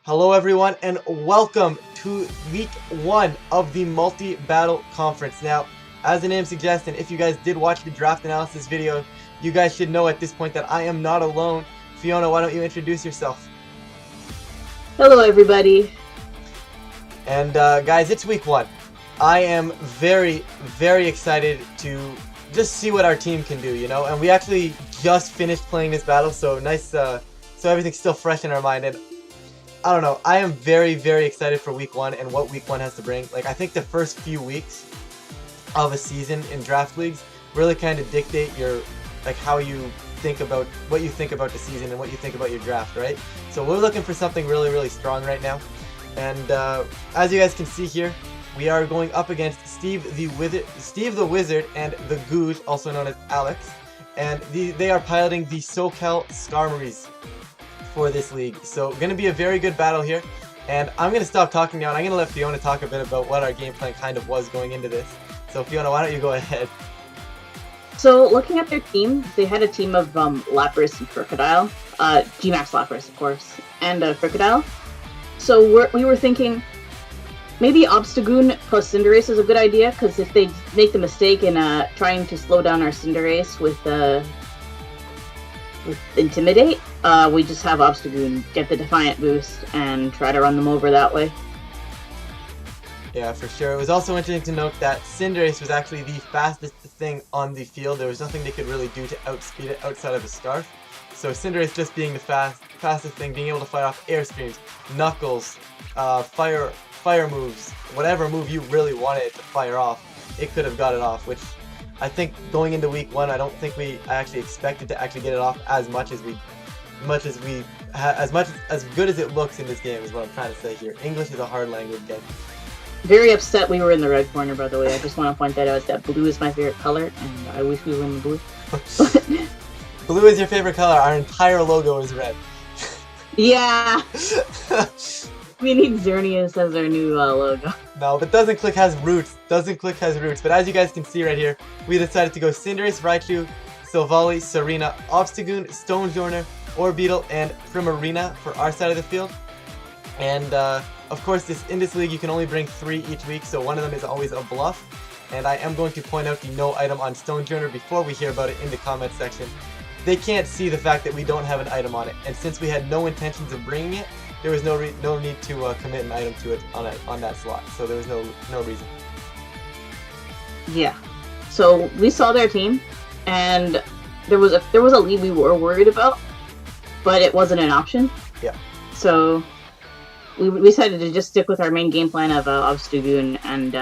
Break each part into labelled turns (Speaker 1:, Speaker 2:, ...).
Speaker 1: Hello everyone and welcome to week 1 of the multi-battle conference. Now, as the name suggests, and if you guys did watch the draft analysis video, you guys should know at this point that I am not alone. Fiona, why don't you introduce yourself?
Speaker 2: Hello everybody.
Speaker 1: And guys, it's week 1. I am very excited to just see what our team can do, you know? And we actually just finished playing this battle, so nice, so everything's still fresh in our mind. And I don't know, I am very excited for week 1 and what week 1 has to bring. Like, I think the first few weeks of a season in draft leagues really kind of dictate your, like, how you think about, what you think about the season and what you think about your draft, right? So we're looking for something really strong right now. And as you guys can see here, we are going up against Steve the Wizard and the Gooj, also known as Alex. And they are piloting the SoCal Skarmories for this league. So going to be a very good battle here. And I'm going to stop talking now and I'm going to let Fiona talk a bit about what our game plan kind of was going into this. So Fiona, why don't you go ahead?
Speaker 2: So looking at their team, they had a team of Lapras and Crocodile. G-Max Lapras, of course, and Crocodile. So we were thinking maybe Obstagoon plus Cinderace is a good idea, because if they make the mistake in trying to slow down our Cinderace with Intimidate, we just have Obstagoon get the Defiant boost and try to run them over that way.
Speaker 1: Yeah, for sure. It was also interesting to note that Cinderace was actually the fastest thing on the field. There was nothing they could really do to outspeed it outside of a Scarf. So Cinderace just being the fastest thing, being able to fight off Air Screams, Knuckles, fire moves, whatever move you really wanted it to fire off, it could have got it off, which I think going into week 1, I don't think I actually expected to actually get it off as good as it looks in this game is what I'm trying to say here. English is a hard language game.
Speaker 2: Very upset we were in the red corner, by the way. I just want to point that out, that blue is my favorite color, and I wish we were in the blue.
Speaker 1: Blue is your favorite color, our entire logo is red.
Speaker 2: Yeah! We need Xerneas as our new logo.
Speaker 1: No, but Doesn't Click has roots. Doesn't Click has roots. But as you guys can see right here, we decided to go Cinderace, Raichu, Silvally, Serena, Obstagoon, Stonjourner, Orbeetle, and Primarina for our side of the field. And of course, in this league, you can only bring 3 each week, so one of them is always a bluff. And I am going to point out the no item on Stonjourner before we hear about it in the comment section. They can't see the fact that we don't have an item on it, and since we had no intentions of bringing it, there was no need to commit an item to it on that slot. So there was no reason.
Speaker 2: Yeah. So we saw their team, and there was a lead we were worried about, but it wasn't an option.
Speaker 1: Yeah.
Speaker 2: So we decided to just stick with our main game plan of Obstagoon and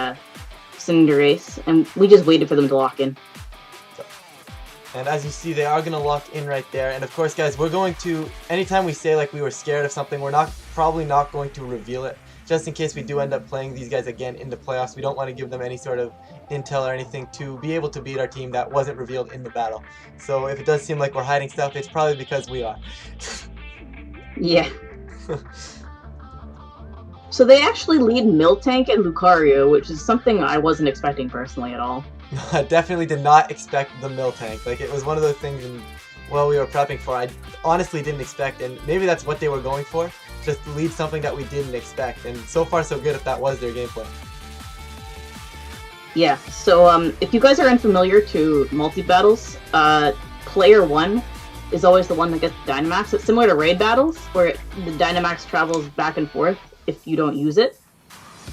Speaker 2: Cinderace, and we just waited for them to lock in.
Speaker 1: And as you see, they are going to lock in right there. And of course, guys, we're going to, anytime we say like we were scared of something, we're probably not going to reveal it. Just in case we do end up playing these guys again in the playoffs, we don't want to give them any sort of intel or anything to be able to beat our team that wasn't revealed in the battle. So if it does seem like we're hiding stuff, it's probably because we are.
Speaker 2: Yeah. So they actually lead Miltank and Lucario, which is something I wasn't expecting personally at all.
Speaker 1: I definitely did not expect the Miltank. Like, it was one of those things while we were prepping for, I honestly didn't expect, and maybe that's what they were going for, just to lead something that we didn't expect, and so far so good if that was their gameplay.
Speaker 2: Yeah, so if you guys are unfamiliar to multi-battles, player 1 is always the one that gets Dynamax. It's similar to raid battles, where the Dynamax travels back and forth if you don't use it.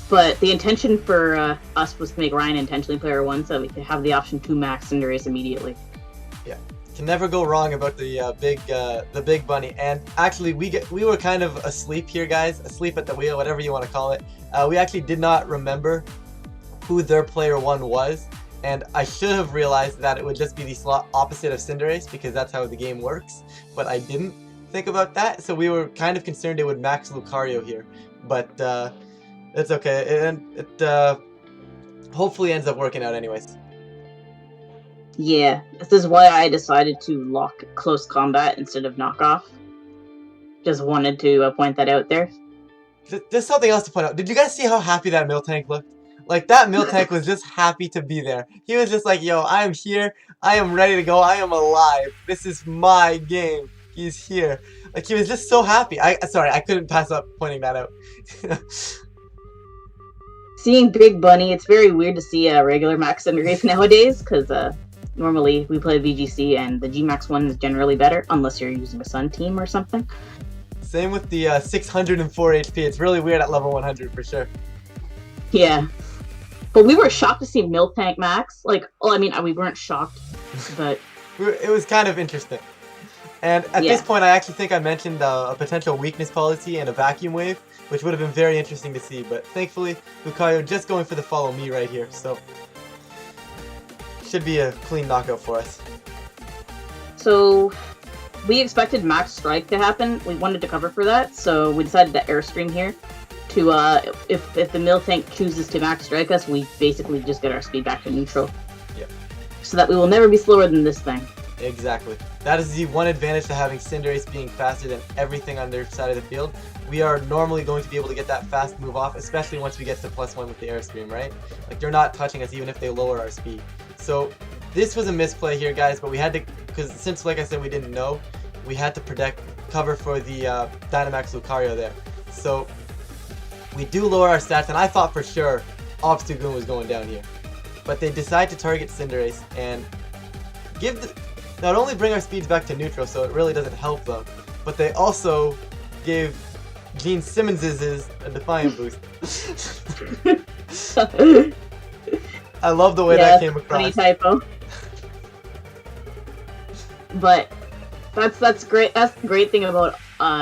Speaker 2: But the intention for us was to make Ryan intentionally player 1 so we could have the option to max Cinderace immediately.
Speaker 1: Yeah, can never go wrong about the big bunny. And actually, we were kind of asleep here, guys. Asleep at the wheel, whatever you want to call it. We actually did not remember who their player 1 was. And I should have realized that it would just be the slot opposite of Cinderace, because that's how the game works. But I didn't think about that, so we were kind of concerned it would max Lucario here. But it's okay. It hopefully ends up working out anyways.
Speaker 2: Yeah, this is why I decided to lock close combat instead of knockoff. Just wanted to point that out there.
Speaker 1: There's something else to point out. Did you guys see how happy that Miltank looked? Like, that Miltank was just happy to be there. He was just like, yo, I am here. I am ready to go. I am alive. This is my game. He's here. Like, he was just so happy. Sorry, I couldn't pass up pointing that out.
Speaker 2: Seeing Big Bunny, it's very weird to see a regular Max Cinderace nowadays, because normally we play VGC and the G-Max one is generally better, unless you're using a Sun team or something.
Speaker 1: Same with the 604 HP. It's really weird at level 100 for sure.
Speaker 2: Yeah. But we were shocked to see Miltank Max. Like, well, I mean, we weren't shocked, but...
Speaker 1: It was kind of interesting. And at this point, I actually think I mentioned a potential weakness policy and a vacuum wave, which would have been very interesting to see. But thankfully, Lucario just going for the follow me right here. So, should be a clean knockout for us.
Speaker 2: So, we expected Max Strike to happen. We wanted to cover for that, so we decided to Airstream here. To, if the Miltank chooses to Max Strike us, we basically just get our speed back to neutral.
Speaker 1: Yep.
Speaker 2: So that we will never be slower than this thing.
Speaker 1: Exactly. That is the one advantage to having Cinderace being faster than everything on their side of the field. We are normally going to be able to get that fast move off, especially once we get to +1 with the Airstream, right? Like, they're not touching us even if they lower our speed. So, this was a misplay here, guys, but we had to, because since, like I said, we didn't know, we had to cover for the Dynamax Lucario there. So, we do lower our stats, and I thought for sure Obstagoon was going down here. But they decide to target Cinderace and not only bring our speeds back to neutral, so it really doesn't help them, but they also gave Gene Simmons's a Defiant boost. I love the way that came across.
Speaker 2: Funny typo. But that's great. That's the great thing about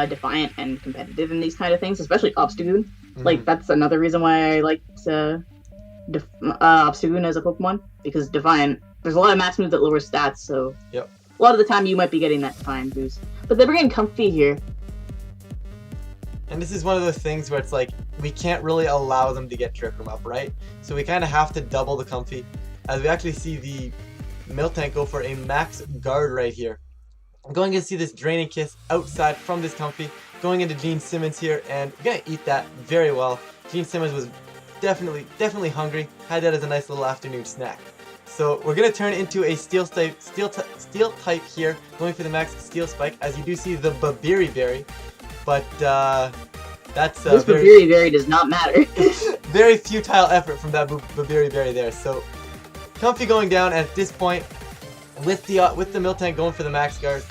Speaker 2: Defiant and competitive in these kind of things, especially Obstagoon. Like, that's another reason why I liked Obstagoon as a Pokemon, because Defiant, there's a lot of max moves that lower stats, so a lot of the time you might be getting that Defiant boost. But they're bringing Comfy here.
Speaker 1: And this is one of those things where it's like, we can't really allow them to get Trick Room up, right? So we kind of have to double the Comfy, as we actually see the Miltank go for a max guard right here. I'm going to see this Draining Kiss outside from this Comfy, going into Gene Simmons here, and we're going to eat that very well. Gene Simmons was definitely hungry, had that as a nice little afternoon snack. So we're going to turn into a steel type here, going for the max Steel Spike, as you do see the Babiri Berry, but that's
Speaker 2: this Babiri Berry does not matter.
Speaker 1: Very futile effort from that Babiri Berry there. So Comfy going down, and at this point, with the Miltank going for the max guard,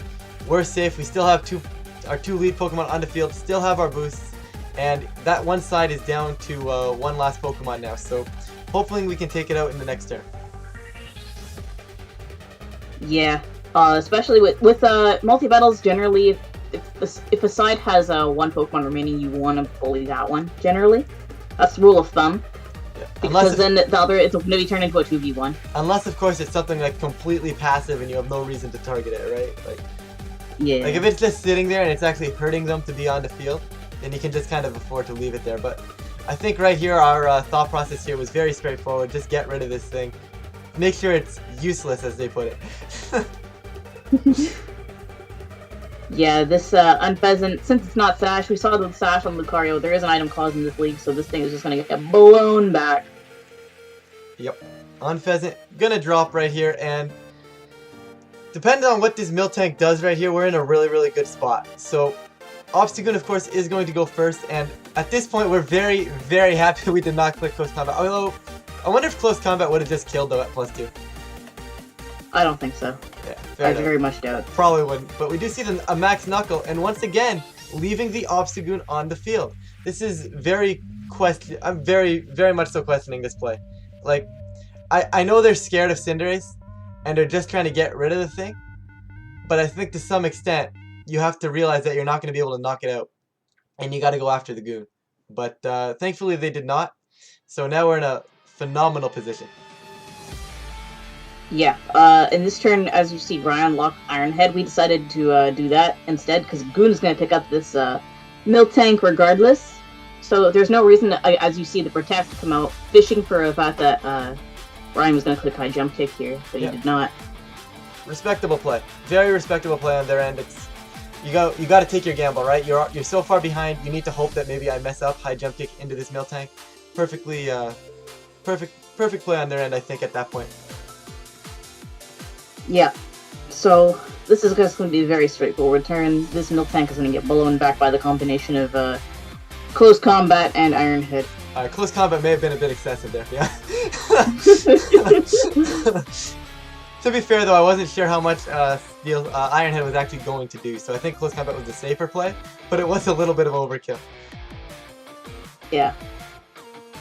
Speaker 1: we're safe. We still have our two lead Pokemon on the field, still have our boosts, and that one side is down to one last Pokemon now. So hopefully we can take it out in the next turn.
Speaker 2: Yeah, especially with multi-battles, generally, if a side has one Pokemon remaining, you want to bully that one, generally. That's the rule of thumb. Yeah. Because then the other, it's going to be turned into a 2v1.
Speaker 1: Unless, of course, it's something like completely passive and you have no reason to target it, right? Like,
Speaker 2: yeah.
Speaker 1: Like, if it's just sitting there and it's actually hurting them to be on the field, then you can just kind of afford to leave it there. But I think right here, our thought process here was very straightforward. Just get rid of this thing. Make sure it's useless, as they put it.
Speaker 2: Yeah, this Unpheasant, since it's not Sash, we saw the Sash on Lucario. There is an item clause in this league, so this thing is just going to get blown back.
Speaker 1: Yep. Unpheasant, going to drop right here, and depending on what this Miltank does right here, we're in a really good spot. So, Obstagoon, of course, is going to go first, and at this point, we're very happy we did not click Close Combat. Although, I wonder if Close Combat would have just killed, though, at +2.
Speaker 2: I don't think so.
Speaker 1: Yeah,
Speaker 2: I very much doubt.
Speaker 1: Probably wouldn't, but we do see a Max Knuckle, and once again, leaving the Obstagoon on the field. This is I'm very much so questioning this play. Like, I know they're scared of Cinderace, and they're just trying to get rid of the thing, but I think to some extent, you have to realize that you're not going to be able to knock it out, and you got to go after the Goon. But thankfully they did not, so now we're in a phenomenal position.
Speaker 2: Yeah, in this turn, as you see Ryan lock Iron Head, we decided to do that instead, because Goon is going to pick up this Miltank regardless. So there's no reason, as you see the Protect come out, fishing for the fact that Ryan was going to click High Jump Kick here, but he did not.
Speaker 1: Respectable play. Very respectable play on their end. It's you got to take your gamble, right? You're so far behind, you need to hope that maybe I mess up High Jump Kick into this Miltank. Perfect play on their end, I think, at that point.
Speaker 2: Yeah. So this is just going to be a very straightforward turn. This milk tank is going to get blown back by the combination of close combat and Iron Head.
Speaker 1: Alright, close combat may have been a bit excessive there, yeah. To be fair though, I wasn't sure how much Iron Head was actually going to do, so I think close combat was the safer play, but it was a little bit of overkill.
Speaker 2: Yeah.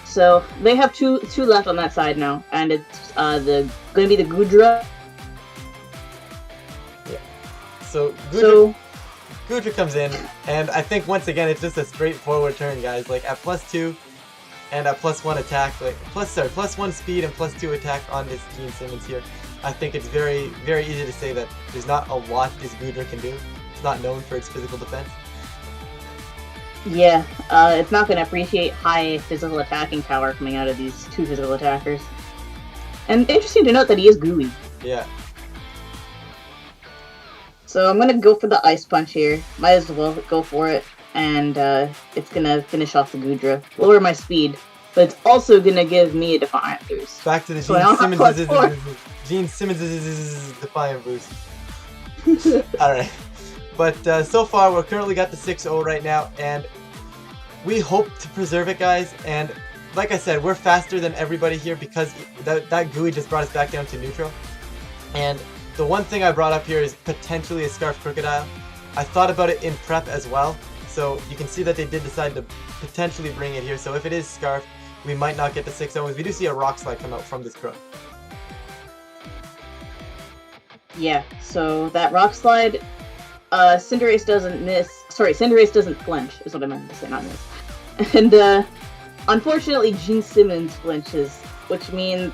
Speaker 2: So they have two left on that side now, and it's going to be the Gudra.
Speaker 1: Yeah. So Gudra comes in, and I think once again it's just a straightforward turn, guys. Like at +2 and at +1 attack, like +1 speed and +2 attack on this Gene Simmons here. I think it's very, very easy to say that there's not a lot this Gudra can do. It's not known for its physical defense.
Speaker 2: Yeah, it's not going to appreciate high physical attacking power coming out of these two physical attackers. And interesting to note that he is gooey.
Speaker 1: Yeah.
Speaker 2: So I'm going to go for the Ice Punch here. Might as well go for it. And it's going to finish off the Gudra. Lower my speed, but it's also going to give me a Defiant boost.
Speaker 1: Back to the Gene Simmons Defiant boost. Alright. But so far, we're currently got the 6-0 right now, and we hope to preserve it, guys. And like I said, we're faster than everybody here because that GUI just brought us back down to neutral. And the one thing I brought up here is potentially a Scarf Crocodile. I thought about it in prep as well, so you can see that they did decide to potentially bring it here. So if it is Scarf, we might not get the 6-0. We do see a Rock Slide come out from this Crook.
Speaker 2: Yeah, so that Rock Slide... Cinderace doesn't miss. Sorry, Cinderace doesn't flinch, is what I meant to say, not miss. And, unfortunately, Gene Simmons flinches, which means,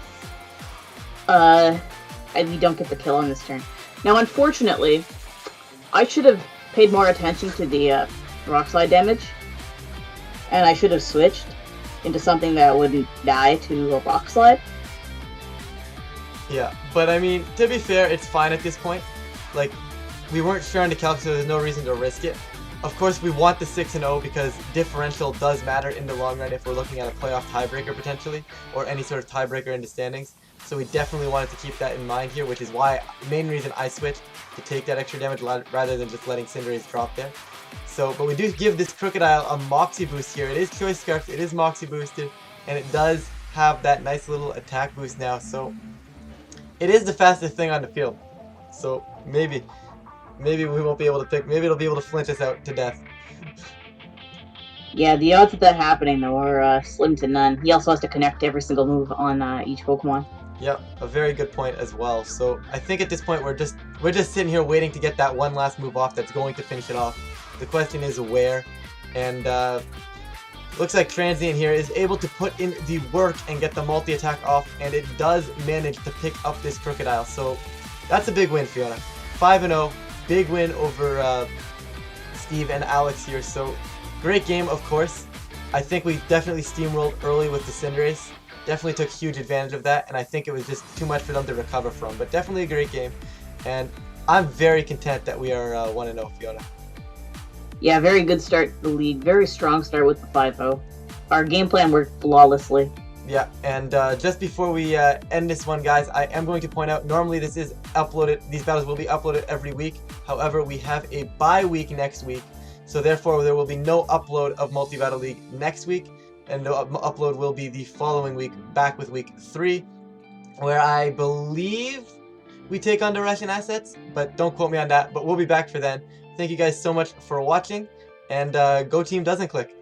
Speaker 2: we don't get the kill on this turn. Now, unfortunately, I should have paid more attention to the, Rock Slide damage, and I should have switched into something that wouldn't die to a Rock Slide.
Speaker 1: Yeah, but I mean, to be fair, it's fine at this point. Like, we weren't sure on the calc, so there's no reason to risk it. Of course, we want the 6-0 because differential does matter in the long run if we're looking at a playoff tiebreaker potentially, or any sort of tiebreaker in the standings. So we definitely wanted to keep that in mind here, which is why the main reason I switched to take that extra damage rather than just letting Cinderace drop there. So, but we do give this Crocodile a Moxie boost here. It is Choice Scarf, it is Moxie boosted, and it does have that nice little attack boost now. So it is the fastest thing on the field. So maybe we won't be able to pick. Maybe it'll be able to flinch us out to death.
Speaker 2: Yeah, the odds of that happening though are slim to none. He also has to connect every single move on each Pokemon.
Speaker 1: Yep, a very good point as well. So I think at this point we're just sitting here waiting to get that one last move off that's going to finish it off. The question is where, and looks like Transient here is able to put in the work and get the multi-attack off, and it does manage to pick up this Crocodile. So that's a big win, Fiona. 5-0. Big win over Steve and Alex here, so great game, of course. I think we definitely steamrolled early with the Cinderace. Definitely took huge advantage of that, and I think it was just too much for them to recover from. But definitely a great game, and I'm very content that we are 1-0, Fiona.
Speaker 2: Yeah, very good start to the league. Very strong start with the 5-0. Our game plan worked flawlessly.
Speaker 1: Yeah, and just before we end this one, guys, I am going to point out, normally this is uploaded, these battles will be uploaded every week. However, we have a bye week next week, so therefore there will be no upload of Multi-Battle League next week, and the upload will be the following week, back with week 3, where I believe we take on the Russian assets, but don't quote me on that, but we'll be back for then. Thank you guys so much for watching, and go Team Doesn't Click.